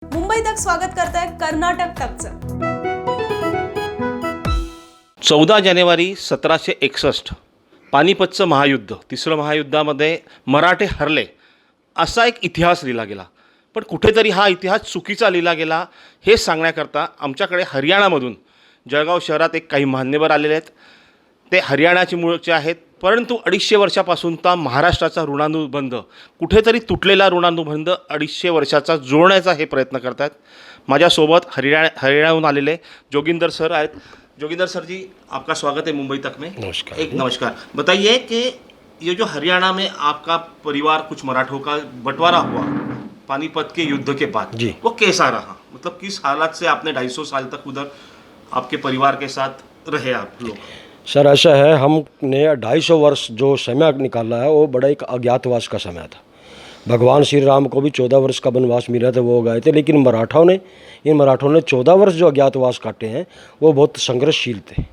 मुंबई तक स्वागत करताय कर्नाटक तकचं। 14 जानेवारी 1761 पानिपतचं महायुद्ध, तिसरं महायुद्धामध्ये मराठे हरले असा एक इतिहास लिहिला गेला. पण कुठेतरी हा इतिहास चुकीचा लिहिला गेला हे सांगण्याकरता आमच्याकडे हरियाणामधून जळगाव शहरात एक काही मान्यवर आलेले आहेत. ते हरियाणाचे मूळचे आहेत, परंतु 250 वर्षापासून तर महाराष्ट्राचा ऋणानुबंध, कुठेतरी तुटलेला ऋणानुबंध 250 वर्षाचा जोडण्याचा हे प्रयत्न करत आहेत. माझ्यासोबत हरियाणाहून आलेले जोगिंदर सर आहेत. जोगिंदर सर जी, आपका स्वागत है मुंबई तक में. नमस्कार. एक नमस्कार. बताइए कि ये जो हरियाणा में आपका परिवार कुछ मराठों का बंटवारा हुआ पानीपत के युद्ध के बाद, जी. वो कैसा रहा? मतलब किस हालात से आपने 250 साल तक उधर आपके परिवार के साथ रहे आप लोग? सर ऐसा है, हमने 250 वर्ष जो समय निकाला है वो बड़ा एक अज्ञातवास का समय था. भगवान श्री राम को भी 14 वर्ष का वनवास मिला था, वो गए थे. लेकिन इन मराठों ने 14 वर्ष जो अज्ञातवास काटे हैं वो बहुत संघर्षशील थे,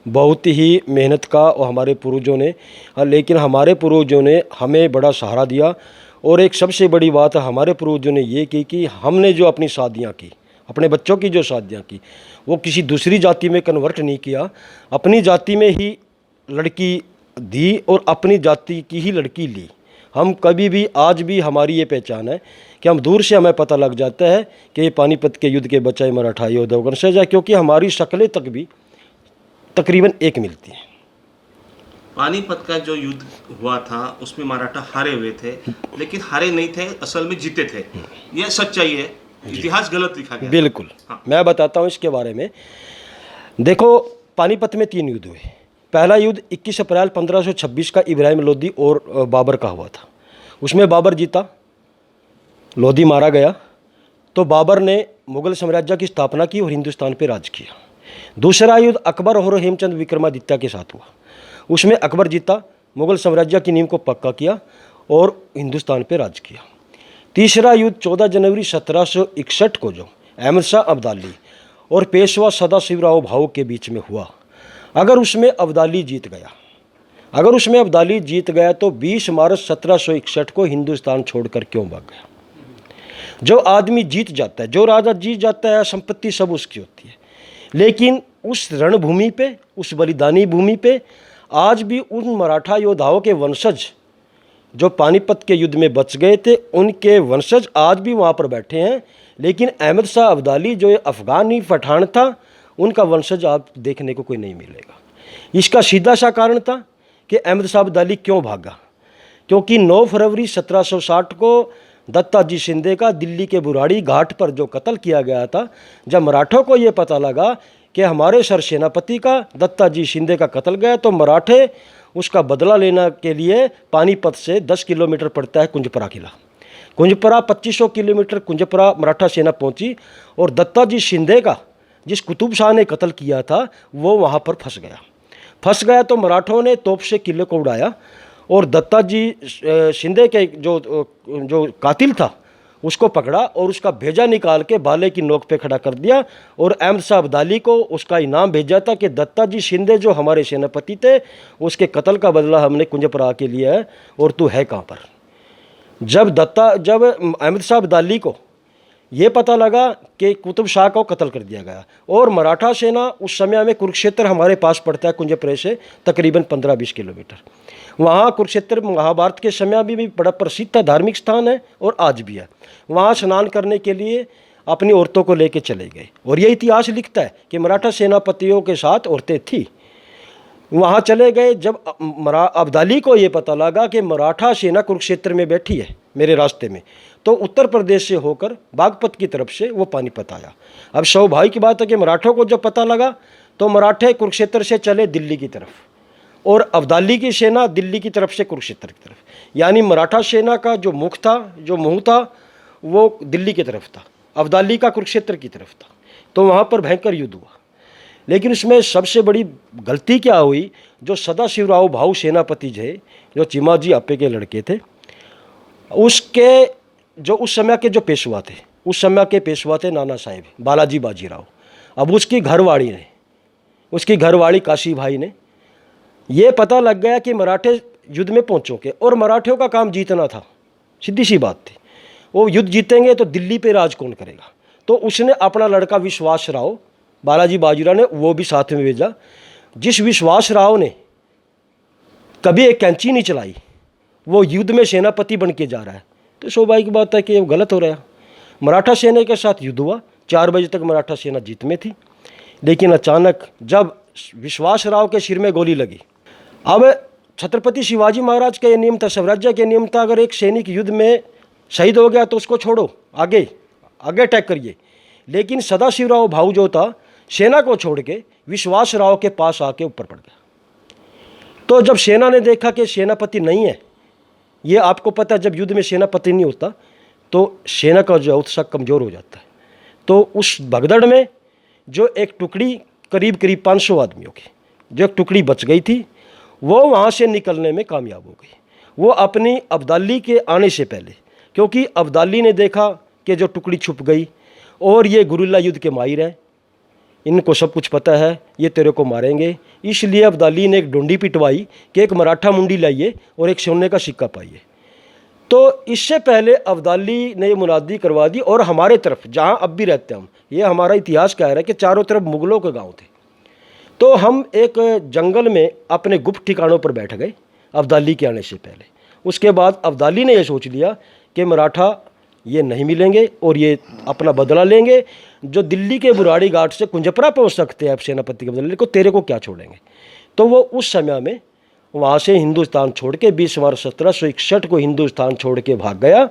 बहुत ही मेहनत का. और हमारे पूर्वजों ने, लेकिन हमारे पूर्वजों ने हमें बड़ा सहारा दिया. और एक सबसे बड़ी बात हमारे पूर्वजों ने ये की कि हमने जो अपनी शादियाँ की, अपने बच्चों की जो शादियाँ की, वो किसी दूसरी जाति में कन्वर्ट नहीं किया. अपनी जाति में ही लड़की दी और अपनी जाति की ही लड़की ली. हम कभी भी, आज भी हमारी ये पहचान है कि हम दूर से हमें पता लग जाता है कि ये पानीपत के युद्ध के बचाए मराठा योद्धा वंशज है, क्योंकि हमारी शक्लें तक भी तकरीबन एक मिलती हैं. पानीपत का जो युद्ध हुआ था उसमें मराठा हारे हुए थे, लेकिन हारे नहीं थे, असल में जीते थे. यह सच्चाई है, इतिहास गलत लिखा गया. बिल्कुल. हाँ. मैं बताता हूँ इसके बारे में. देखो, पानीपत में 3 युद्ध हुए. पहला युद्ध 21 अप्रैल 1526 का इब्राहिम लोदी और बाबर का हुआ था. उसमें बाबर जीता, लोदी मारा गया. तो बाबर ने मुगल साम्राज्य की स्थापना की और हिंदुस्तान पर राज किया. दूसरा युद्ध अकबर और हेमचंद विक्रमादित्य के साथ हुआ. उसमें अकबर जीता, मुगल साम्राज्य की नींव को पक्का किया और हिंदुस्तान पर राज किया. तीसरा युद्ध 14 जनवरी 1761 को जो अहमद शाह अब्दाली और पेशवा सदाशिवराव भाऊ के बीच में हुआ, अगर उसमें अब्दाली जीत गया तो 20 मार्च 1761 को हिंदुस्तान छोड़कर क्यों भाग गया? जो आदमी जीत जाता है, जो राजा जीत जाता है, संपत्ति सब उसकी होती है. लेकिन उस रणभूमि पे, उस बलिदानी भूमि पे आज भी उन मराठा योद्धाओं के वंशज जो पानीपत के युद्ध में बच गए थे, उनके वंशज आज भी वहाँ पर बैठे हैं. लेकिन अहमद शाह अब्दाली जो अफ़गानी पठान था, उनका वंशज आप देखने को कोई नहीं मिलेगा. इसका सीधा सा कारण था कि अहमद शाह अब्दाली क्यों भागा, क्योंकि 9 फरवरी 1760 को दत्ताजी शिंदे का दिल्ली के बुराड़ी घाट पर जो कत्ल किया गया था, जब मराठों को ये पता लगा कि हमारे सर सेनापति का, दत्ताजी शिंदे का कत्ल गया, तो मराठे उसका बदला लेने के लिए पानीपत से 10 किलोमीटर पड़ता है कुंजपरा किला. कुंजपरा 2500 किलोमीटर कुंजपरा मराठा सेना पहुंची और दत्ताजी शिंदे का, जिस कुतुब शाह ने कत्ल किया था, वो वहाँ पर फंस गया. तो मराठों ने तोप से किले को उड़ाया और दत्ताजी शिंदे के जो कातिल था उसको पकड़ा और उसका भेजा निकाल के भाले की नोक पे खड़ा कर दिया. और अहमद शाह अब्दाली को उसका इनाम भेजा था कि दत्ताजी शिंदे जो हमारे सेनापति थे, उसके कत्ल का बदला हमने कुंजपरा के लिया है और तू है कहाँ पर. जब अहमद शाह अब्दाली को ये पता लगा कि कुतुब शाह को कत्ल कर दिया गया और मराठा सेना, उस समय में कुरुक्षेत्र हमारे पास पड़ता है कुंजपरे से तकरीबन 15-20 किलोमीटर. वहाँ कुरुक्षेत्र महाभारत के समय भी बड़ा प्रसिद्ध धार्मिक स्थान है और आज भी है. वहाँ स्नान करने के लिए अपनी औरतों को लेके चले गए. और ये इतिहास लिखता है कि मराठा सेनापतियों के साथ औरतें थी. वहाँ चले गए. जब अब्दाली को ये पता लगा कि मराठा सेना कुरुक्षेत्र में बैठी है मेरे रास्ते में, तो उत्तर प्रदेश से होकर बागपत की तरफ से वो पानीपत आया. अब सौभाग्य की बात है कि मराठों को जब पता लगा तो मराठे कुरुक्षेत्र से चले दिल्ली की तरफ और अब्दाली की सेना दिल्ली की तरफ से कुरुक्षेत्र की तरफ. यानी मराठा सेना का जो मुख था, जो मुँह था, वो दिल्ली की तरफ था, अब्दाली का कुरुक्षेत्र की तरफ था. तो वहाँ पर भयंकर युद्ध हुआ. लेकिन उसमें सबसे बड़ी गलती क्या हुई, जो सदाशिवराव भाऊ सेनापति थे, जो चिमाजी आपे के लड़के थे, उसके जो उस समय के जो पेशवा थे नाना साहेब बालाजी बाजीराव. अब उसकी घरवाड़ी काशी भाई ने ये पता लग गया कि मराठे युद्ध में पहुँचोगे और मराठियों का काम जीतना था, सीधी सी बात थी. वो युद्ध जीतेंगे तो दिल्ली पे राज कौन करेगा। तो उसने अपना लड़का विश्वास राव, बालाजी बाजीराव ने वो भी साथ में भेजा। जिस विश्वास राव ने कभी एक कैंची नहीं चलाई, वो युद्ध में सेनापति बन के जा रहा है, तो सौभाग्य की बात है कि वो गलत हो रहा है। मराठा सेना के साथ युद्ध हुआ, 4 बजे तक मराठा सेना जीत में थी, लेकिन अचानक जब विश्वास राव के सिर में गोली लगी। अब छत्रपति शिवाजी महाराज का ये नियम था, स्वराज्य के नियम था, अगर एक सैनिक युद्ध में शहीद हो गया तो उसको छोड़ो, आगे अटैक करिए। लेकिन सदाशिवराव भाऊ जो था, सेना को छोड़ के विश्वास राव के पास आके ऊपर पड़ गया। तो जब सेना ने देखा कि सेनापति नहीं है, ये आपको पता है जब युद्ध में सेनापति नहीं होता तो सेना का जो उत्साह कमज़ोर हो जाता है। तो उस भगदड़ में जो एक टुकड़ी करीब 500 आदमियों की जो एक टुकड़ी बच गई थी, वो वहाँ से निकलने में कामयाब हो गई। वो अपनी अब्दाली के आने से पहले, क्योंकि अब्दाली ने देखा कि जो टुकड़ी छुप गई और ये गुरिल्ला युद्ध के माहिर हैं, इनको सब कुछ पता है, ये तेरे को मारेंगे, इसलिए अब्दाली ने एक डोंडी पिटवाई कि एक मराठा मुंडी लाइए और एक सोने का सिक्का पाइए। तो इससे पहले अब्दाली ने मुनादी करवा दी। और हमारे तरफ जहाँ अब भी रहते हैं हम, ये हमारा इतिहास कह रहा है कि चारों तरफ मुगलों के गांव थे। तो हम एक जंगल में अपने गुप्त ठिकानों पर बैठ गए अब्दाली के आने से पहले। उसके बाद अब्दाली ने यह सोच लिया कि मराठा ये नहीं मिलेंगे और ये अपना बदला लेंगे। जो दिल्ली के बुराड़ी घाट से कुंजपरा पहुंच सकते हैं अब सेनापति के बदले को, तेरे को क्या छोड़ेंगे। तो वो उस समय में वहाँ से हिंदुस्तान छोड़ के 20 मार्च 1761 को हिंदुस्तान छोड़ के भाग गया।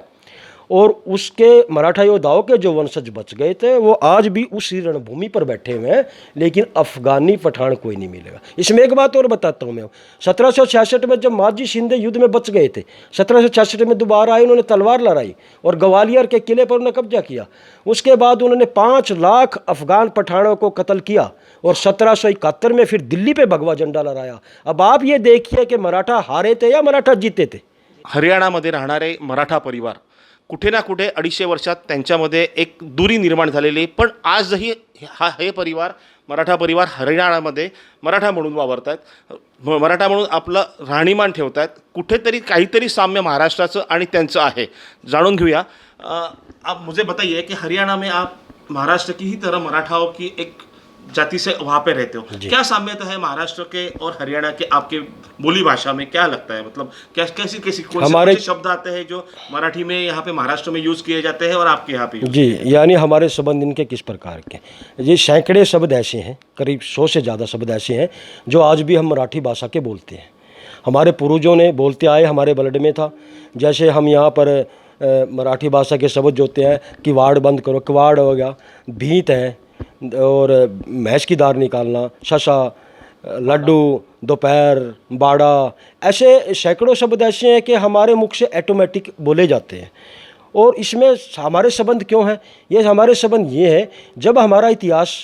और उसके मराठा योद्धाओं के जो वंशज बच गए थे वो आज भी उसी रणभूमि पर बैठे हुए हैं, लेकिन अफगानी पठान कोई नहीं मिलेगा। इसमें एक बात और बताता हूँ मैं, 1766 में जब माजी शिंदे युद्ध में बच गए थे, 1766 में दोबारा आए, उन्होंने तलवार लड़ाई और ग्वालियर के किले पर उन्होंने कब्जा किया। उसके बाद उन्होंने 5 लाख अफगान पठानों को कत्ल किया और 1771 में फिर दिल्ली पे भगवा झंडा लहराया। अब आप ये देखिए कि मराठा हारे थे या मराठा जीते थे। हरियाणामध्ये राहणारे मराठा परिवार कुठे ना कुठे 250 वर्षात त्यांच्यामध्ये एक दुरी निर्माण झालेली, पण आजही हे परिवार मराठा परिवार हरियाणामध्ये मराठा म्हणून वावरत आहेत, मराठा म्हणून आपलं राहणीमान ठेवत आहेत। कुठेतरी काहीतरी साम्य महाराष्ट्राचं आणि त्यांचं आहे, जाणून घेऊया। आप मुझे बताइए कि हरियाणा में आप महाराष्ट्र की ही तरह मराठाओं की एक जाति से वहाँ पे रहते हो, क्या साम्यता है महाराष्ट्र के और हरियाणा के आपके बोली भाषा में, क्या लगता है? मतलब कैसी कैसी कौन से शब्द आते हैं जो मराठी में यहाँ पे महाराष्ट्र में यूज़ किए जाते हैं और आपके यहाँ पे? जी, यानी हमारे संबंध इनके किस प्रकार के, ये सैकड़े शब्द ऐसे हैं, करीब 100 से ज़्यादा शब्द ऐसे हैं जो आज भी हम मराठी भाषा के बोलते हैं। हमारे पूर्वजों ने बोलते आए, हमारे ब्लड में था। जैसे हम यहाँ पर मराठी भाषा के शब्द जो होते हैं, किवाड़ बंद करो, किवाड़ हो गया, भीत है, और भैंस की दार निकालना, शशा, लड्डू, दोपहर, बाड़ा, ऐसे सैकड़ों शब्द ऐसे हैं कि हमारे मुख से ऑटोमेटिक बोले जाते हैं। और इसमें हमारे संबंध क्यों हैं? ये हमारे संबंध ये है, जब हमारा इतिहास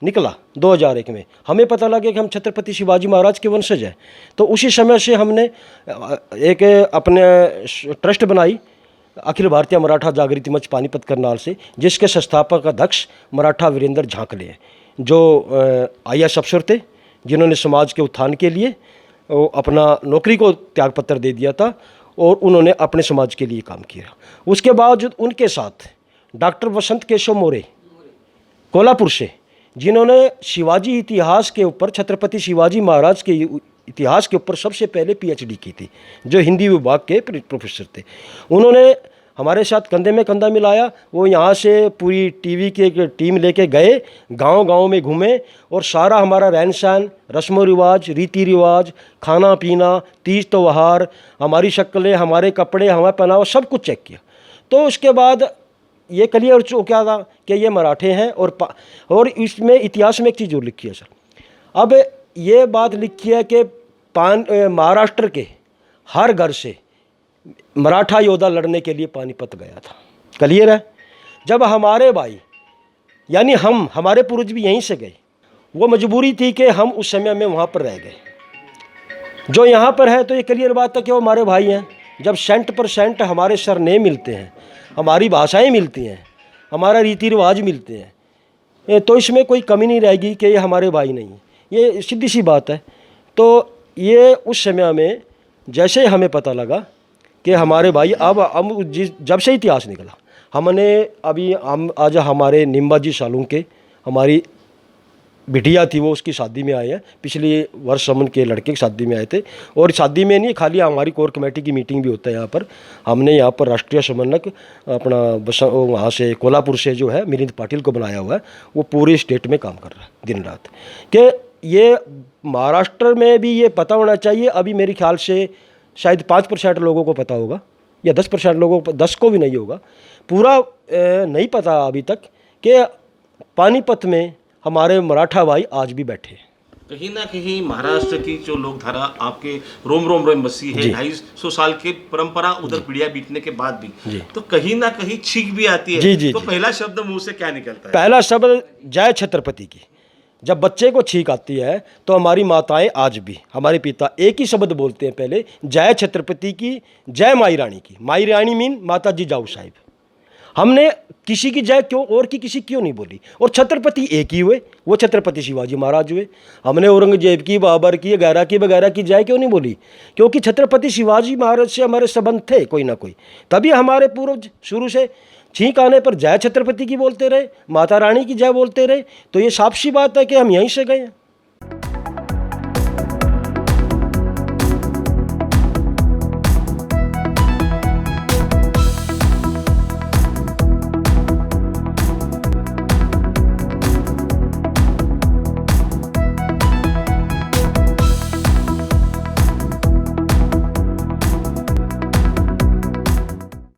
निकला 2001 में, हमें पता लगा कि हम छत्रपति शिवाजी महाराज के वंशज हैं, तो उसी समय से हमने एक अपने ट्रस्ट बनाई, अखिल भारतीय मराठा जागृति मंच पानीपत करनाल से, जिसके संस्थापक अध्यक्ष मराठा वीरेंद्र झांकले हैं, जो IAS अफसर थे, जिन्होंने समाज के उत्थान के लिए अपना नौकरी को त्यागपत्र दे दिया था और उन्होंने अपने समाज के लिए काम किया। उसके बाद उनके साथ डॉक्टर वसंत केशव मोरे कोल्हापुर से, जिन्होंने शिवाजी इतिहास के ऊपर, छत्रपति शिवाजी महाराज के इतिहास के ऊपर सबसे पहले PhD की थी, जो हिंदी विभाग के प्रोफेसर थे, उन्होंने हमारे साथ कंधे में कंधा मिलाया। वो यहाँ से पूरी टीवी की एक टीम लेके गए, गांव-गांव में घूमे और सारा हमारा रहन सहन, रस्म रिवाज, रीति रिवाज, खाना पीना, तीज त्यौहार, हमारी शक्लें, हमारे कपड़े, हमारा पहनावा, सब कुछ चेक किया। तो उसके बाद ये क्लियर हो क्या था कि ये मराठे हैं। और इसमें इतिहास में एक चीज़ और लिखी है सर, अब ये बात लिखी है कि महाराष्ट्र के हर घर से मराठा योद्धा लड़ने के लिए पानीपत गया था। क्लियर है? जब हमारे भाई यानी हमारे पूर्वज भी यहीं से गए, वो मजबूरी थी कि हम उस समय में वहाँ पर रह गए। जो यहाँ पर है तो ये क्लियर बात है कि वो हमारे भाई हैं। जब 100% हमारे सरनेम मिलते हैं, हमारी भाषाएं मिलती हैं, हमारा रीति रिवाज मिलते हैं, तो इसमें कोई कमी नहीं रहेगी कि ये हमारे भाई नहीं, ये सीधी सी बात है। तो ये उस समय में जैसे हमें पता लगा कि हमारे भाई, अब जब से इतिहास निकला हमने अभी हम आज हमारे निम्बाजी सालुंके हमारी बिटिया थी, वो उसकी शादी में आए हैं। पिछले वर्ष हम उनके लड़के की शादी में आए थे। और शादी में नहीं, खाली हमारी कोर कमेटी की मीटिंग भी होता है यहाँ पर। हमने यहाँ पर राष्ट्रीय समन्वयक अपना वहाँ से कोल्हापुर से जो है मिलिंद पाटिल को बनाया हुआ है। वो पूरे स्टेट में काम कर रहा है दिन रात। कि ये महाराष्ट्र में भी ये पता होना चाहिए। अभी मेरे ख्याल से शायद 5% लोगों को पता होगा या 10% लोगों को, 10 को भी नहीं होगा, पूरा नहीं पता अभी तक कि पानीपत में हमारे मराठा भाई आज भी बैठे हैं। कहीं ना कहीं महाराष्ट्र की जो लोकधारा आपके रोम रोम में बसी है, 250 साल की परंपरा उधर पीढ़ियां बीतने के बाद भी, तो कहीं ना कहीं छींक भी आती है। जी, तो पहला शब्द मुंह से क्या निकलता है? पहला शब्द जय छत्रपति की। जब बच्चे को छींक आती है तो हमारी माताएं आज भी, हमारे पिता एक ही शब्द बोलते हैं पहले, जय छत्रपति की, जय माई रानी की। माई रानी मीन माता जी जाऊ साहिब। हमने किसी की जय क्यों और की किसी क्यों नहीं बोली। और छत्रपति एक ही हुए, वो छत्रपति शिवाजी महाराज हुए। हमने औरंगजेब की, बाबर की, वगैरह की जय क्यों नहीं बोली? क्योंकि छत्रपति शिवाजी महाराज से हमारे संबंध थे कोई ना कोई। तभी हमारे पूर्वज शुरू से छींक आने पर जय छत्रपति की बोलते रहे, माता रानी की जय बोलते रहे। तो ये साफ सी बात है कि हम यहीं से गए हैं।